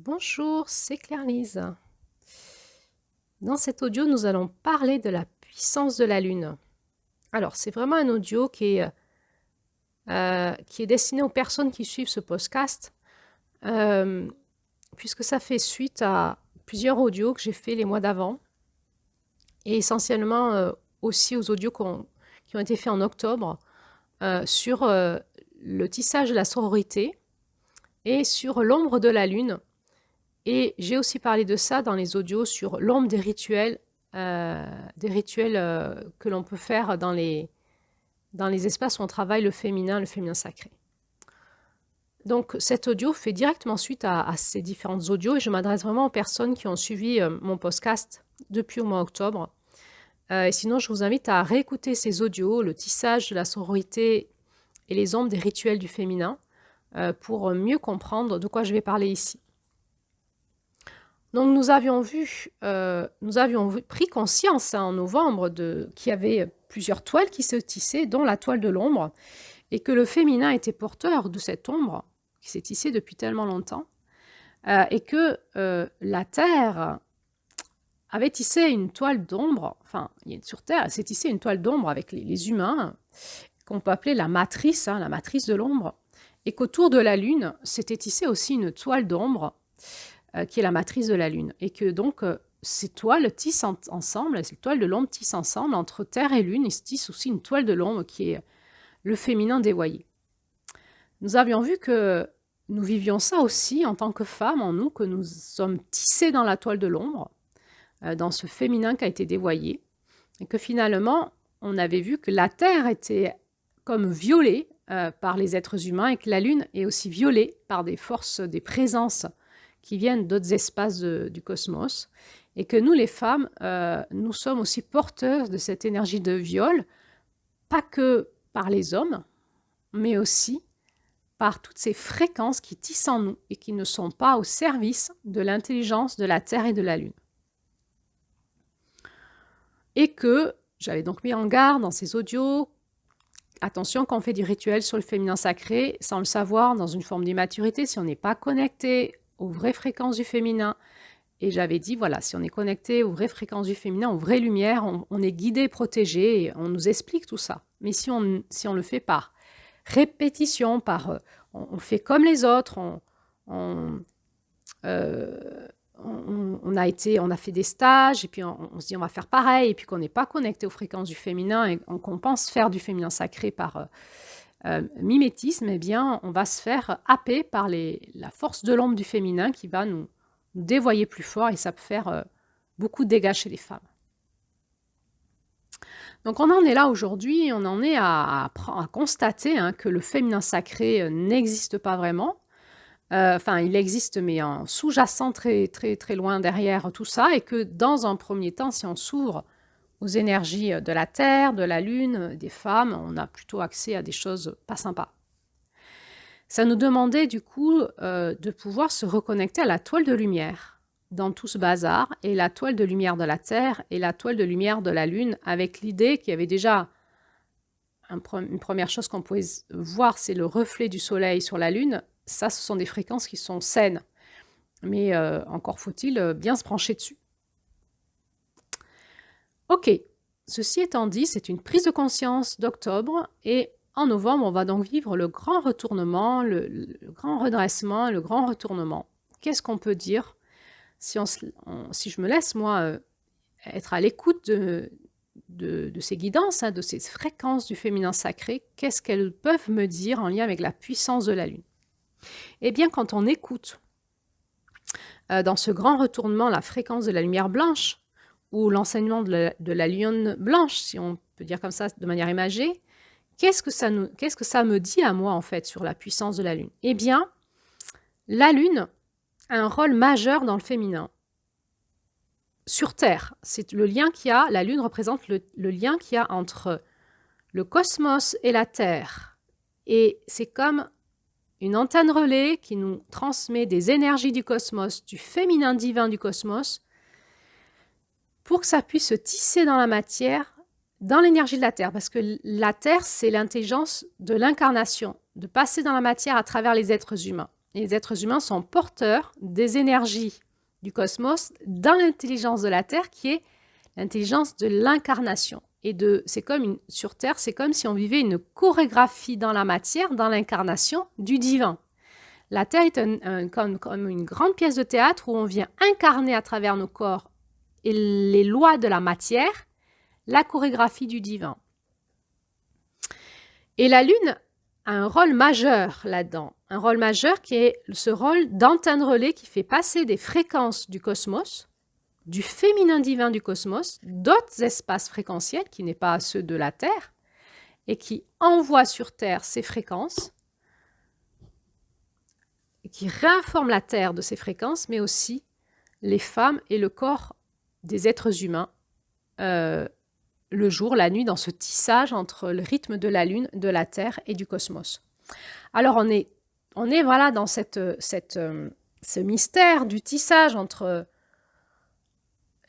Bonjour, c'est Claire-Lise. Dans cet audio, nous allons parler de la puissance de la Lune. Alors, c'est vraiment un audio qui est destiné aux personnes qui suivent ce podcast, puisque ça fait suite à plusieurs audios que j'ai fait les mois d'avant, et essentiellement aussi aux audios qui ont été faits en octobre sur le tissage de la sororité et sur l'ombre de la Lune. Et j'ai aussi parlé de ça dans les audios sur l'ombre des rituels que l'on peut faire dans les espaces où on travaille le féminin sacré. Donc cet audio fait directement suite à ces différentes audios et je m'adresse vraiment aux personnes qui ont suivi mon podcast depuis au mois d'octobre. Et sinon, je vous invite à réécouter ces audios, le tissage de la sororité et les ombres des rituels du féminin, pour mieux comprendre de quoi je vais parler ici. Donc nous avions pris conscience en novembre qu'il y avait plusieurs toiles qui se tissaient, dont la toile de l'ombre, et que le féminin était porteur de cette ombre qui s'est tissée depuis tellement longtemps, et que la Terre avait tissé une toile d'ombre, enfin sur Terre, elle s'est tissée une toile d'ombre avec les humains, qu'on peut appeler la matrice de l'ombre, et qu'autour de la Lune s'était tissée aussi une toile d'ombre, qui est la matrice de la Lune. Et que donc, ces toiles tissent ensemble, ces toiles de l'ombre tissent ensemble, entre Terre et Lune, il se tisse aussi une toile de l'ombre qui est le féminin dévoyé. Nous avions vu que nous vivions ça aussi en tant que femmes, en nous, que nous sommes tissées dans la toile de l'ombre, dans ce féminin qui a été dévoyé, et que finalement, on avait vu que la Terre était comme violée par les êtres humains, et que la Lune est aussi violée par des forces, des présences qui viennent d'autres espaces du cosmos, et que nous, les femmes, nous sommes aussi porteuses de cette énergie de viol, pas que par les hommes, mais aussi par toutes ces fréquences qui tissent en nous et qui ne sont pas au service de l'intelligence de la Terre et de la Lune. Et que j'avais donc mis en garde dans ces audios, attention quand on fait du rituel sur le féminin sacré, sans le savoir, dans une forme d'immaturité, si on n'est pas connecté aux vraies fréquences du féminin. Et j'avais dit, voilà, si on est connecté aux vraies fréquences du féminin, aux vraies lumières, on est guidé, protégé, et on nous explique tout ça. Mais si on le fait par répétition, on fait comme les autres, on a fait des stages, et puis on se dit on va faire pareil, et puis qu'on n'est pas connecté aux fréquences du féminin, et qu'on pense faire du féminin sacré par mimétisme, eh bien, on va se faire happer par la force de l'ombre du féminin qui va nous dévoyer plus fort, et ça peut faire beaucoup de dégâts chez les femmes. Donc on en est là aujourd'hui, on en est à constater que le féminin sacré n'existe pas vraiment. Enfin, il existe, mais en sous-jacent, très, très, très loin derrière tout ça, et que dans un premier temps, si on s'ouvre aux énergies de la Terre, de la Lune, des femmes, on a plutôt accès à des choses pas sympas. Ça nous demandait du coup de pouvoir se reconnecter à la toile de lumière dans tout ce bazar, et la toile de lumière de la Terre et la toile de lumière de la Lune, avec l'idée qu'il y avait déjà une première chose qu'on pouvait voir, c'est le reflet du Soleil sur la Lune. Ça, ce sont des fréquences qui sont saines, mais encore faut-il bien se pencher dessus. Ok, ceci étant dit, c'est une prise de conscience d'octobre, et en novembre, on va donc vivre le grand retournement, le grand redressement, le grand retournement. Qu'est-ce qu'on peut dire si je me laisse, moi, être à l'écoute de ces guidances, de ces fréquences du féminin sacré, qu'est-ce qu'elles peuvent me dire en lien avec la puissance de la Lune? Eh bien, quand on écoute dans ce grand retournement la fréquence de la lumière blanche, ou l'enseignement de la lionne blanche, si on peut dire comme ça de manière imagée, qu'est-ce que ça me dit à moi, en fait, sur la puissance de la Lune? Eh bien, la Lune a un rôle majeur dans le féminin. Sur Terre, c'est le lien qu'il y a, la Lune représente le lien qu'il y a entre le cosmos et la Terre. Et c'est comme une antenne relais qui nous transmet des énergies du cosmos, du féminin divin du cosmos, pour que ça puisse se tisser dans la matière, dans l'énergie de la Terre. Parce que la Terre, c'est l'intelligence de l'incarnation, de passer dans la matière à travers les êtres humains. les êtres humains sont porteurs des énergies du cosmos dans l'intelligence de la Terre, qui est l'intelligence de l'incarnation. C'est comme sur Terre, c'est comme si on vivait une chorégraphie dans la matière, dans l'incarnation du divin. La Terre est comme une grande pièce de théâtre où on vient incarner à travers nos corps et les lois de la matière, la chorégraphie du divin. Et la Lune a un rôle majeur là-dedans, un rôle majeur qui est ce rôle d'antenne relais qui fait passer des fréquences du cosmos, du féminin divin du cosmos, d'autres espaces fréquentiels qui n'est pas ceux de la Terre, et qui envoie sur Terre ces fréquences, et qui réinforme la Terre de ces fréquences, mais aussi les femmes et le corps des êtres humains, le jour, la nuit, dans ce tissage entre le rythme de la Lune, de la Terre et du cosmos. Alors on est voilà dans ce mystère du tissage entre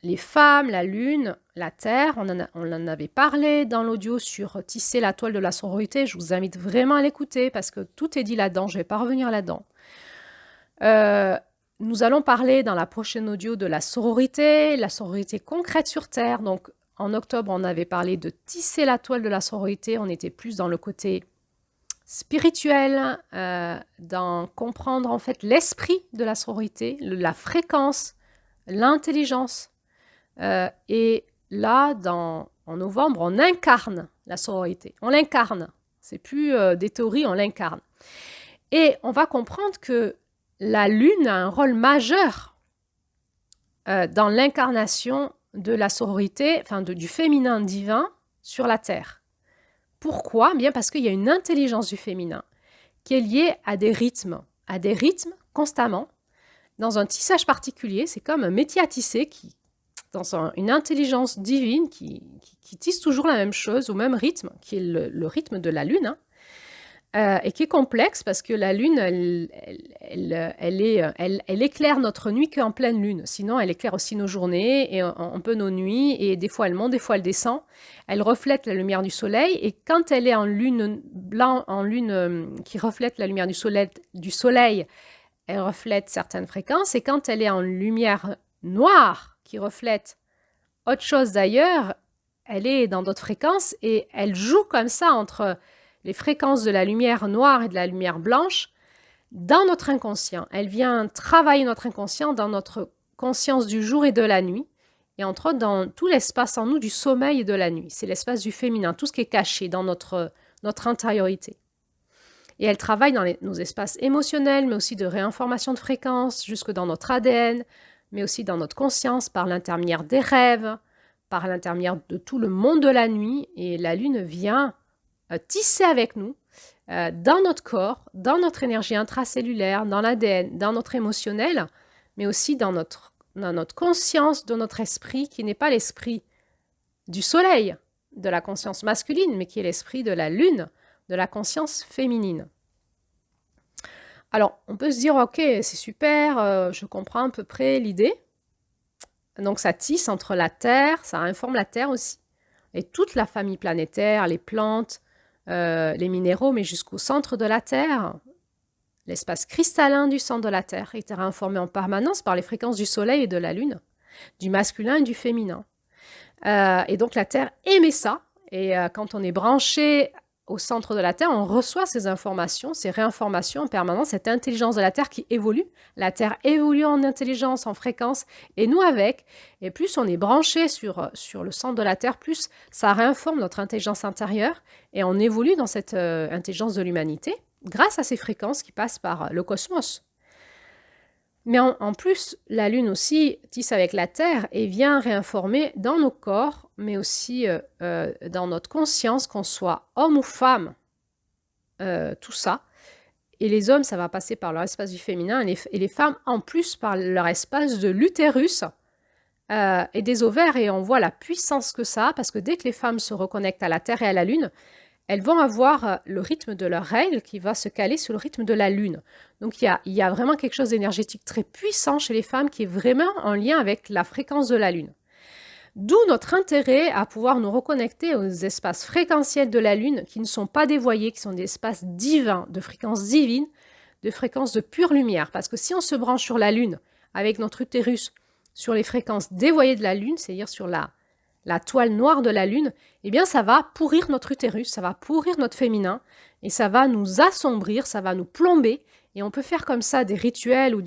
les femmes, la Lune, la Terre. On en avait parlé dans l'audio sur tisser la toile de la sororité. Je vous invite vraiment à l'écouter parce que tout est dit là-dedans. Je ne vais pas revenir là-dedans. Nous allons parler dans la prochaine audio de la sororité concrète sur Terre. Donc, en octobre, on avait parlé de tisser la toile de la sororité. On était plus dans le côté spirituel, dans comprendre en fait l'esprit de la sororité, la fréquence, l'intelligence. Et là, en novembre, on incarne la sororité. On l'incarne. C'est plus des théories, on l'incarne. Et on va comprendre que la Lune a un rôle majeur dans l'incarnation de la sororité, enfin du féminin divin sur la Terre. Pourquoi? Bien parce qu'il y a une intelligence du féminin qui est liée à des rythmes constamment, dans un tissage particulier. C'est comme un métier à tisser dans une intelligence divine qui tisse toujours la même chose au même rythme, qui est le rythme de la Lune, et qui est complexe parce que la Lune, elle éclaire notre nuit qu'en pleine Lune. Sinon, elle éclaire aussi nos journées et un peu nos nuits. Et des fois, elle monte, des fois, elle descend. Elle reflète la lumière du soleil. Et quand elle est en lune qui reflète la lumière du soleil, elle reflète certaines fréquences. Et quand elle est en lumière noire, qui reflète autre chose d'ailleurs, elle est dans d'autres fréquences. Et elle joue comme ça entre les fréquences de la lumière noire et de la lumière blanche dans notre inconscient. Elle vient travailler notre inconscient dans notre conscience du jour et de la nuit, et entre autres dans tout l'espace en nous du sommeil et de la nuit. C'est l'espace du féminin, tout ce qui est caché dans notre intériorité. Et elle travaille dans nos espaces émotionnels, mais aussi de réinformation de fréquences, jusque dans notre ADN, mais aussi dans notre conscience, par l'intermédiaire des rêves, par l'intermédiaire de tout le monde de la nuit. Et la Lune vient tisser avec nous, dans notre corps, dans notre énergie intracellulaire, dans l'ADN, dans notre émotionnel, mais aussi dans notre conscience, de notre esprit, qui n'est pas l'esprit du soleil, de la conscience masculine, mais qui est l'esprit de la Lune, de la conscience féminine. Alors, on peut se dire, ok, c'est super, je comprends à peu près l'idée. Donc, ça tisse entre la Terre, ça informe la Terre aussi, et toute la famille planétaire, les plantes, les minéraux, mais jusqu'au centre de la Terre. L'espace cristallin du centre de la Terre est réinformé en permanence par les fréquences du Soleil et de la Lune, du masculin et du féminin. Et donc la Terre émet ça, et quand on est branché au centre de la Terre, on reçoit ces informations, ces réinformations en permanence, cette intelligence de la Terre qui évolue. La Terre évolue en intelligence, en fréquence, et nous avec. Et plus on est branché sur le centre de la Terre, plus ça réinforme notre intelligence intérieure, et on évolue dans cette intelligence de l'humanité grâce à ces fréquences qui passent par le cosmos. Mais en plus, la Lune aussi tisse avec la Terre et vient réinformer dans nos corps, mais aussi dans notre conscience, qu'on soit homme ou femme, tout ça. Et les hommes, ça va passer par leur espace du féminin, et les femmes, en plus, par leur espace de l'utérus et des ovaires. Et on voit la puissance que ça a, parce que dès que les femmes se reconnectent à la Terre et à la Lune, elles vont avoir le rythme de leurs règles qui va se caler sur le rythme de la Lune. Donc il y a vraiment quelque chose d'énergétique très puissant chez les femmes qui est vraiment en lien avec la fréquence de la Lune. D'où notre intérêt à pouvoir nous reconnecter aux espaces fréquentiels de la Lune qui ne sont pas dévoyés, qui sont des espaces divins, de fréquences divines, de fréquences de pure lumière. Parce que si on se branche sur la Lune avec notre utérus sur les fréquences dévoyées de la Lune, c'est-à-dire sur la toile noire de la Lune, eh bien ça va pourrir notre utérus, ça va pourrir notre féminin, et ça va nous assombrir, ça va nous plomber, et on peut faire comme ça des rituels ou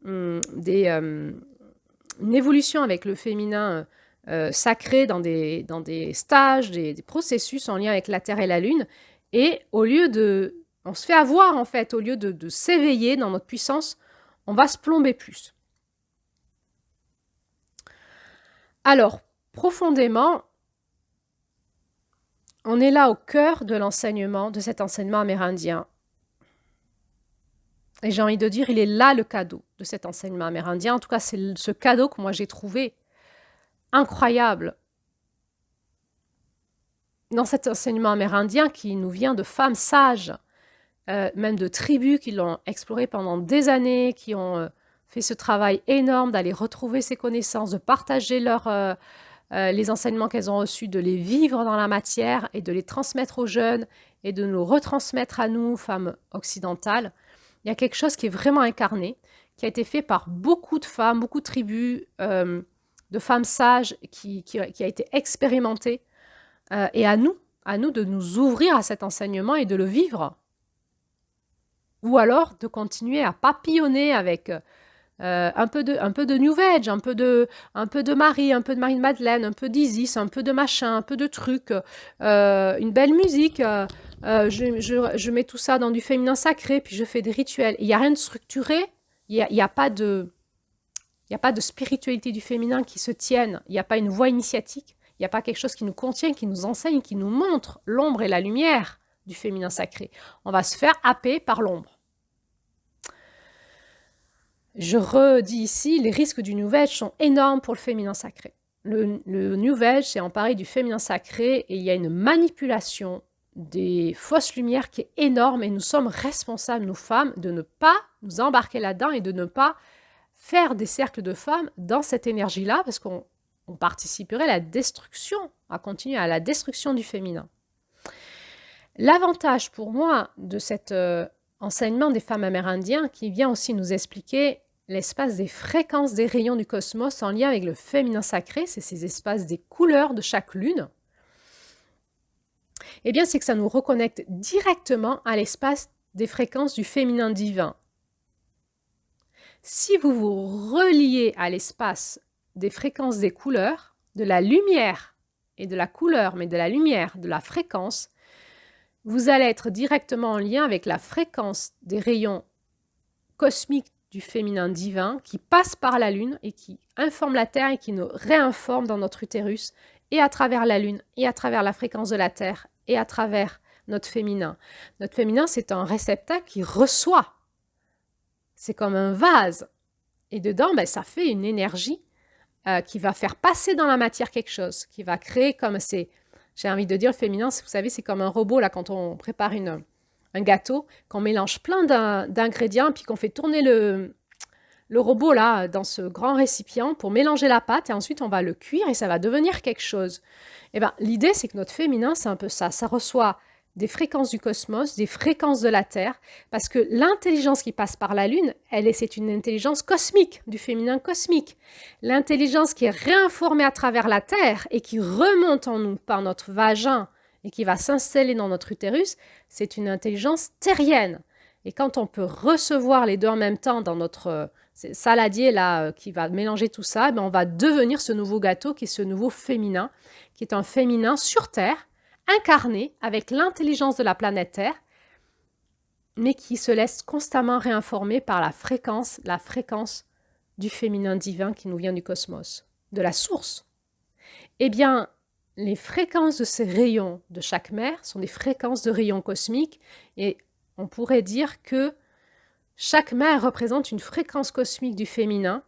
une évolution avec le féminin sacré dans des stages, des processus en lien avec la Terre et la Lune, et au lieu de... On se fait avoir en fait, au lieu de s'éveiller dans notre puissance, on va se plomber plus. Alors, profondément, on est là au cœur de l'enseignement, de cet enseignement amérindien. Et j'ai envie de dire, il est là le cadeau de cet enseignement amérindien. En tout cas, c'est ce cadeau que moi j'ai trouvé incroyable dans cet enseignement amérindien qui nous vient de femmes sages, même de tribus qui l'ont exploré pendant des années, qui ont fait ce travail énorme d'aller retrouver ces connaissances, de partager les enseignements qu'elles ont reçus, de les vivre dans la matière et de les transmettre aux jeunes et de nous retransmettre à nous, femmes occidentales. Il y a quelque chose qui est vraiment incarné, qui a été fait par beaucoup de femmes, beaucoup de tribus, de femmes sages, qui a été expérimenté. Et à nous de nous ouvrir à cet enseignement et de le vivre. Ou alors de continuer à papillonner avec un peu de New Age, un peu de Marie, un peu de Marie-Madeleine, un peu d'Isis, un peu de machin, un peu de trucs, une belle musique. Je mets tout ça dans du féminin sacré, puis je fais des rituels. Il n'y a rien de structuré, il n'y a pas de spiritualité du féminin qui se tienne, il n'y a pas une voie initiatique, il n'y a pas quelque chose qui nous contient, qui nous enseigne, qui nous montre l'ombre et la lumière du féminin sacré. On va se faire happer par l'ombre. Je redis ici, les risques du New Age sont énormes pour le féminin sacré. Le New Age s'est emparé du féminin sacré et il y a une manipulation des fausses lumières qui est énorme et nous sommes responsables, nous femmes, de ne pas nous embarquer là-dedans et de ne pas faire des cercles de femmes dans cette énergie-là parce qu'on participerait à la destruction, à continuer à la destruction du féminin. L'avantage pour moi de cet enseignement des femmes amérindiennes qui vient aussi nous expliquer l'espace des fréquences des rayons du cosmos en lien avec le féminin sacré, c'est ces espaces des couleurs de chaque lune, eh bien c'est que ça nous reconnecte directement à l'espace des fréquences du féminin divin. Si vous vous reliez à l'espace des fréquences des couleurs, de la lumière et de la couleur, mais de la lumière, de la fréquence, vous allez être directement en lien avec la fréquence des rayons cosmiques du féminin divin qui passe par la Lune et qui informe la Terre et qui nous réinforme dans notre utérus et à travers la Lune et à travers la fréquence de la Terre et à travers notre féminin. Notre féminin, c'est un réceptacle qui reçoit. C'est comme un vase. Et dedans, ça fait une énergie qui va faire passer dans la matière quelque chose, qui va créer comme c'est... J'ai envie de dire, le féminin, vous savez, c'est comme un robot, là, quand on prépare un gâteau, qu'on mélange plein d'ingrédients, puis qu'on fait tourner le robot, là, dans ce grand récipient pour mélanger la pâte, et ensuite, on va le cuire, et ça va devenir quelque chose. Eh bien, l'idée, c'est que notre féminin, c'est un peu ça. Ça reçoit des fréquences du cosmos, des fréquences de la Terre, parce que l'intelligence qui passe par la Lune, c'est une intelligence cosmique, du féminin cosmique. L'intelligence qui est réinformée à travers la Terre et qui remonte en nous par notre vagin et qui va s'installer dans notre utérus, c'est une intelligence terrienne. Et quand on peut recevoir les deux en même temps dans notre saladier là, qui va mélanger tout ça, on va devenir ce nouveau gâteau qui est ce nouveau féminin, qui est un féminin sur Terre, incarné avec l'intelligence de la planète Terre, mais qui se laisse constamment réinformer par la fréquence du féminin divin qui nous vient du cosmos, de la source. Eh bien, les fréquences de ces rayons de chaque mère sont des fréquences de rayons cosmiques et on pourrait dire que chaque mère représente une fréquence cosmique du féminin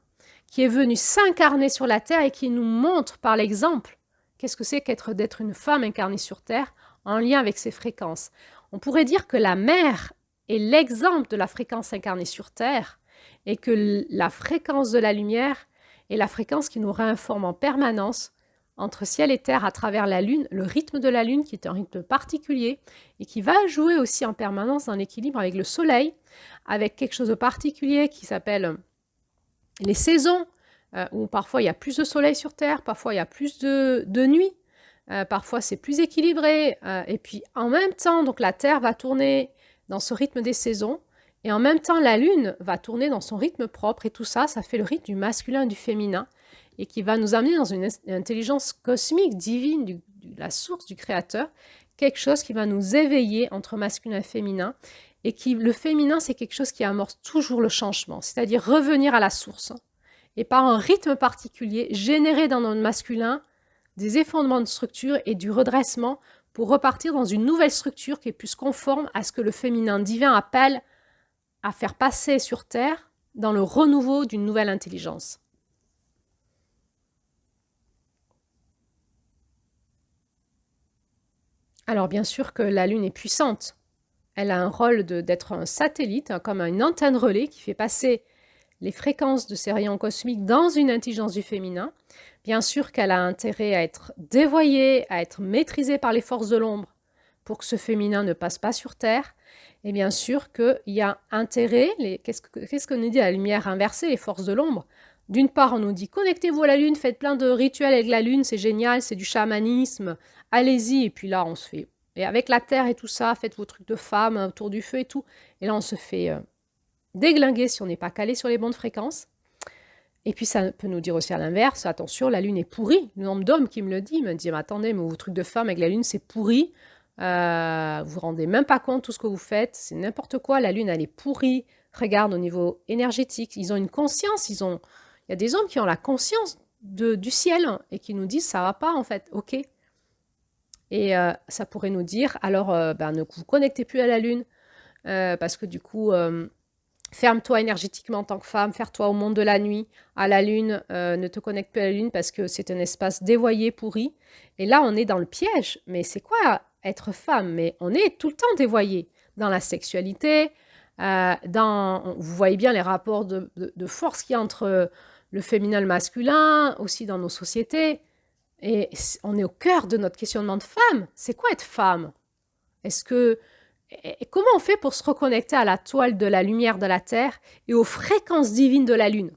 qui est venue s'incarner sur la Terre et qui nous montre par l'exemple qu'est-ce que c'est d'être une femme incarnée sur Terre en lien avec ces fréquences. On pourrait dire que la mère est l'exemple de la fréquence incarnée sur Terre et que la fréquence de la lumière est la fréquence qui nous réinforme en permanence entre ciel et terre à travers la Lune, le rythme de la Lune qui est un rythme particulier et qui va jouer aussi en permanence dans l'équilibre avec le Soleil, avec quelque chose de particulier qui s'appelle les saisons, où parfois il y a plus de soleil sur Terre, parfois il y a plus de nuit, parfois c'est plus équilibré, et puis en même temps, donc la Terre va tourner dans ce rythme des saisons, et en même temps la Lune va tourner dans son rythme propre, et tout ça, ça fait le rythme du masculin et du féminin, et qui va nous amener dans une intelligence cosmique, divine, de la source du Créateur, quelque chose qui va nous éveiller entre masculin et féminin, et qui, le féminin, c'est quelque chose qui amorce toujours le changement, c'est-à-dire revenir à la source, et par un rythme particulier, générer dans notre masculin des effondrements de structure et du redressement pour repartir dans une nouvelle structure qui est plus conforme à ce que le féminin divin appelle à faire passer sur Terre dans le renouveau d'une nouvelle intelligence. Alors bien sûr que la Lune est puissante. Elle a un rôle d'être un satellite, comme une antenne relais qui fait passer les fréquences de ces rayons cosmiques dans une intelligence du féminin. Bien sûr qu'elle a intérêt à être dévoyée, à être maîtrisée par les forces de l'ombre pour que ce féminin ne passe pas sur Terre. Et bien sûr qu'il y a intérêt, qu'est-ce que nous dit la lumière inversée, les forces de l'ombre? D'une part, on nous dit connectez-vous à la Lune, faites plein de rituels avec la Lune, c'est génial, c'est du chamanisme, allez-y. Et puis là, on se fait, et avec la Terre et tout ça, faites vos trucs de femmes autour du feu et tout. Et là, on se fait déglinguer si on n'est pas calé sur les bonnes fréquences. Et puis ça peut nous dire aussi à l'inverse, attention, la Lune est pourrie. Le nombre d'hommes qui me le dit, me dit, mais attendez, mais vos trucs de femmes avec la Lune, c'est pourri. Vous vous rendez même pas compte de tout ce que vous faites, c'est n'importe quoi, la Lune, elle est pourrie. Regarde au niveau énergétique, ils ont une conscience, il y a des hommes qui ont la conscience du ciel et qui nous disent, ça va pas en fait, ok. Et ça pourrait nous dire, alors ne vous connectez plus à la Lune, parce que du coup, ferme-toi énergétiquement en tant que femme, ferme-toi au monde de la nuit, à la Lune, ne te connecte plus à la Lune parce que c'est un espace dévoyé, pourri. Et là, on est dans le piège. Mais c'est quoi être femme? Mais on est tout le temps dévoyé dans la sexualité, vous voyez bien les rapports de force qu'il y a entre le féminin et le masculin, aussi dans nos sociétés. Et on est au cœur de notre questionnement de femme. C'est quoi être femme? Et comment on fait pour se reconnecter à la toile de la lumière de la Terre et aux fréquences divines de la Lune?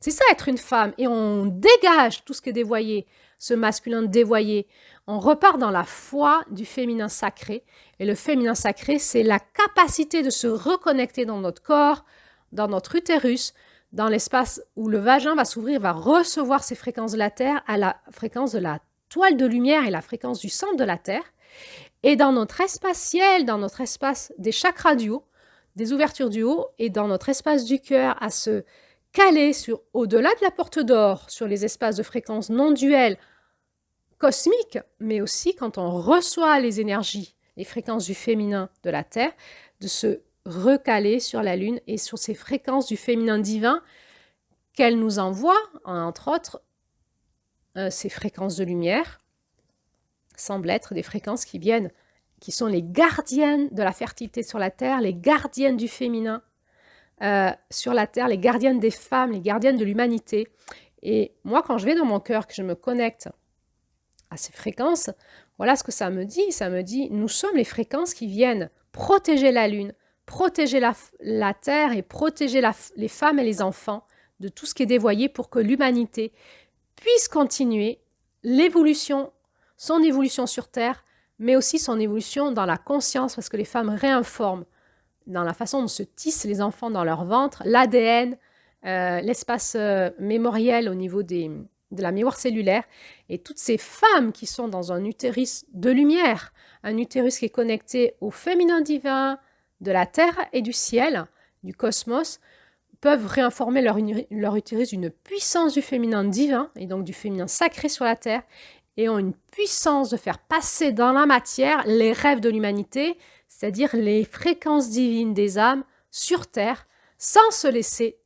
C'est ça être une femme. Et on dégage tout ce qui est dévoyé, ce masculin dévoyé. On repart dans la foi du féminin sacré. Et le féminin sacré, c'est la capacité de se reconnecter dans notre corps, dans notre utérus, dans l'espace où le vagin va s'ouvrir, va recevoir ces fréquences de la Terre à la fréquence de la toile de lumière et la fréquence du centre de la Terre. Et dans notre espace ciel, dans notre espace des chakras du haut, des ouvertures du haut, et dans notre espace du cœur, à se caler sur, au-delà de la porte d'or, sur les espaces de fréquences non duelles, cosmiques, mais aussi quand on reçoit les énergies, les fréquences du féminin de la Terre, de se recaler sur la Lune et sur ces fréquences du féminin divin qu'elle nous envoie, entre autres, ces fréquences de lumière, semblent être des fréquences qui sont les gardiennes de la fertilité sur la Terre, les gardiennes du féminin sur la Terre, les gardiennes des femmes, les gardiennes de l'humanité. Et moi, quand je vais dans mon cœur, que je me connecte à ces fréquences, voilà ce que ça me dit. Ça me dit, nous sommes les fréquences qui viennent protéger la Lune, protéger la Terre et protéger les femmes et les enfants de tout ce qui est dévoyé pour que l'humanité puisse continuer l'évolution, son évolution sur Terre, mais aussi son évolution dans la conscience, parce que les femmes réinforment dans la façon dont se tissent les enfants dans leur ventre, l'ADN, l'espace mémoriel au niveau de la mémoire cellulaire, et toutes ces femmes qui sont dans un utérus de lumière, un utérus qui est connecté au féminin divin, de la Terre et du ciel, du cosmos, peuvent réinformer leur utérus d'une puissance du féminin divin, et donc du féminin sacré sur la Terre, et ont une puissance de faire passer dans la matière les rêves de l'humanité, c'est-à-dire les fréquences divines des âmes sur Terre, sans se laisser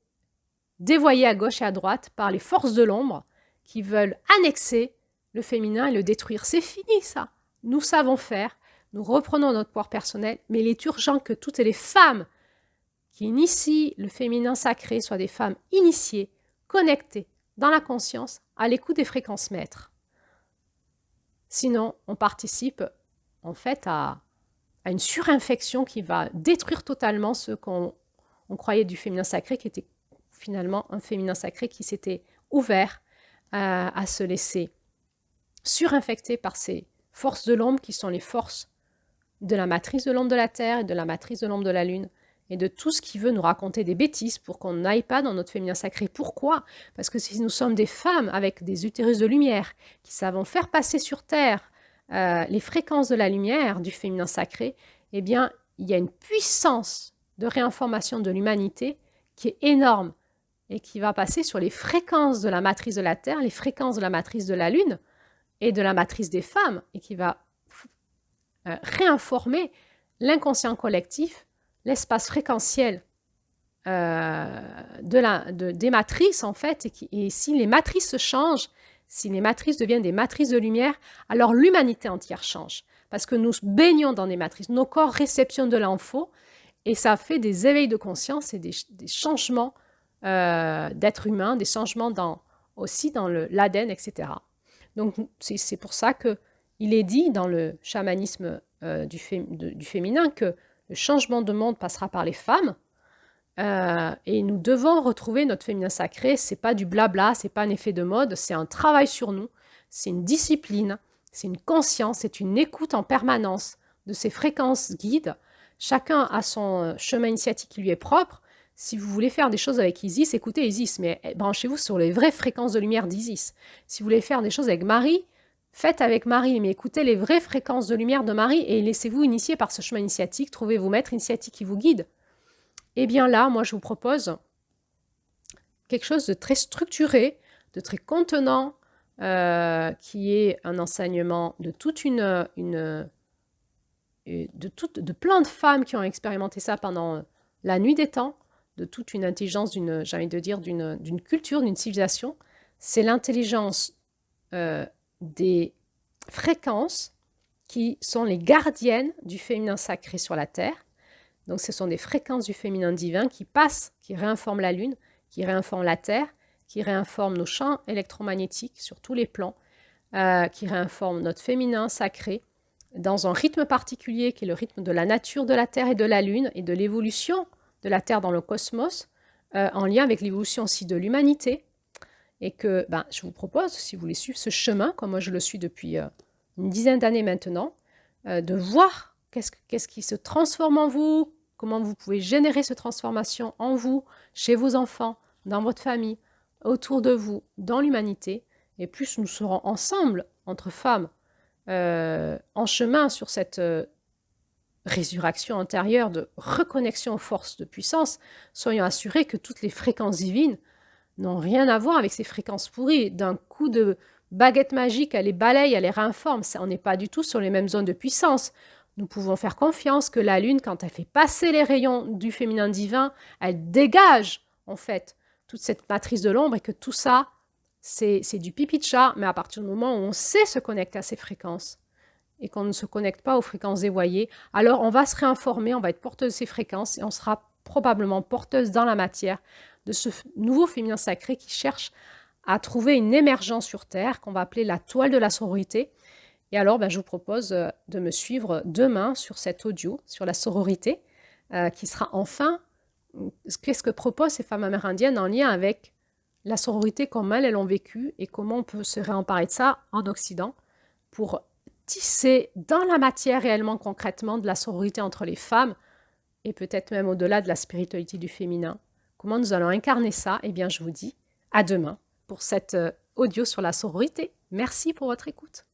dévoyer à gauche et à droite par les forces de l'ombre qui veulent annexer le féminin et le détruire. C'est fini ça, nous savons faire, nous reprenons notre pouvoir personnel, mais il est urgent que toutes les femmes qui initient le féminin sacré soient des femmes initiées, connectées dans la conscience, à l'écoute des fréquences maîtres. Sinon, on participe en fait à une surinfection qui va détruire totalement ce qu'on croyait du féminin sacré, qui était finalement un féminin sacré qui s'était ouvert à se laisser surinfecter par ces forces de l'ombre qui sont les forces de la matrice de l'ombre de la Terre et de la matrice de l'ombre de la Lune et de tout ce qui veut nous raconter des bêtises pour qu'on n'aille pas dans notre féminin sacré. Pourquoi? Parce que si nous sommes des femmes avec des utérus de lumière qui savons faire passer sur Terre les fréquences de la lumière du féminin sacré, eh bien, il y a une puissance de réinformation de l'humanité qui est énorme et qui va passer sur les fréquences de la matrice de la Terre, les fréquences de la matrice de la Lune et de la matrice des femmes, et qui va réinformer l'inconscient collectif, l'espace fréquentiel des matrices, en fait, et si les matrices se changent, si les matrices deviennent des matrices de lumière, alors l'humanité entière change. Parce que nous baignons dans des matrices, nos corps réceptionnent de l'info, et ça fait des éveils de conscience et des changements d'être humain, des changements aussi dans l'ADN, etc. Donc, c'est pour ça qu'il est dit dans le chamanisme du féminin que le changement de monde passera par les femmes et nous devons retrouver notre féminin sacré. C'est pas du blabla, c'est pas un effet de mode, c'est un travail sur nous, c'est une discipline, c'est une conscience, c'est une écoute en permanence de ces fréquences guides. Chacun a son chemin initiatique qui lui est propre. Si vous voulez faire des choses avec Isis, écoutez Isis, mais branchez-vous sur les vraies fréquences de lumière d'Isis. Si vous voulez faire des choses avec Marie, faites avec Marie, mais écoutez les vraies fréquences de lumière de Marie et laissez-vous initier par ce chemin initiatique, trouvez vos maîtres initiatiques qui vous guident. Et bien là, moi je vous propose quelque chose de très structuré, de très contenant, qui est un enseignement de de plein de femmes qui ont expérimenté ça pendant la nuit des temps, de toute une intelligence, j'ai envie de dire, d'une culture, d'une civilisation. C'est l'intelligence des fréquences qui sont les gardiennes du féminin sacré sur la Terre. Donc ce sont des fréquences du féminin divin qui passent, qui réinforment la Lune, qui réinforment la Terre, qui réinforment nos champs électromagnétiques sur tous les plans, qui réinforment notre féminin sacré dans un rythme particulier qui est le rythme de la nature de la Terre et de la Lune et de l'évolution de la Terre dans le cosmos, en lien avec l'évolution aussi de l'humanité. Et que je vous propose, si vous voulez suivre ce chemin, comme moi je le suis depuis une dizaine d'années maintenant, de voir qu'est-ce qui se transforme en vous, comment vous pouvez générer cette transformation en vous, chez vos enfants, dans votre famille, autour de vous, dans l'humanité. Et plus nous serons ensemble, entre femmes, en chemin sur cette résurrection intérieure de reconnexion aux forces de puissance, soyons assurés que toutes les fréquences divines n'ont rien à voir avec ces fréquences pourries. D'un coup de baguette magique, elle les balaye, elle les réinforme. On n'est pas du tout sur les mêmes zones de puissance. Nous pouvons faire confiance que la Lune, quand elle fait passer les rayons du féminin divin, elle dégage, en fait, toute cette matrice de l'ombre et que tout ça, c'est du pipi de chat, mais à partir du moment où on sait se connecter à ces fréquences et qu'on ne se connecte pas aux fréquences dévoyées, alors on va se réinformer, on va être porteuse de ces fréquences et on sera probablement porteuse dans la matière de ce nouveau féminin sacré qui cherche à trouver une émergence sur Terre qu'on va appeler la toile de la sororité. Et alors, je vous propose de me suivre demain sur cet audio, sur la sororité, qui sera enfin qu'est-ce que proposent ces femmes amérindiennes en lien avec la sororité, comment elles l'ont vécue et comment on peut se réemparer de ça en Occident pour tisser dans la matière réellement, concrètement, de la sororité entre les femmes et peut-être même au-delà de la spiritualité du féminin. Comment nous allons incarner ça? Eh bien, je vous dis à demain pour cet audio sur la sororité. Merci pour votre écoute.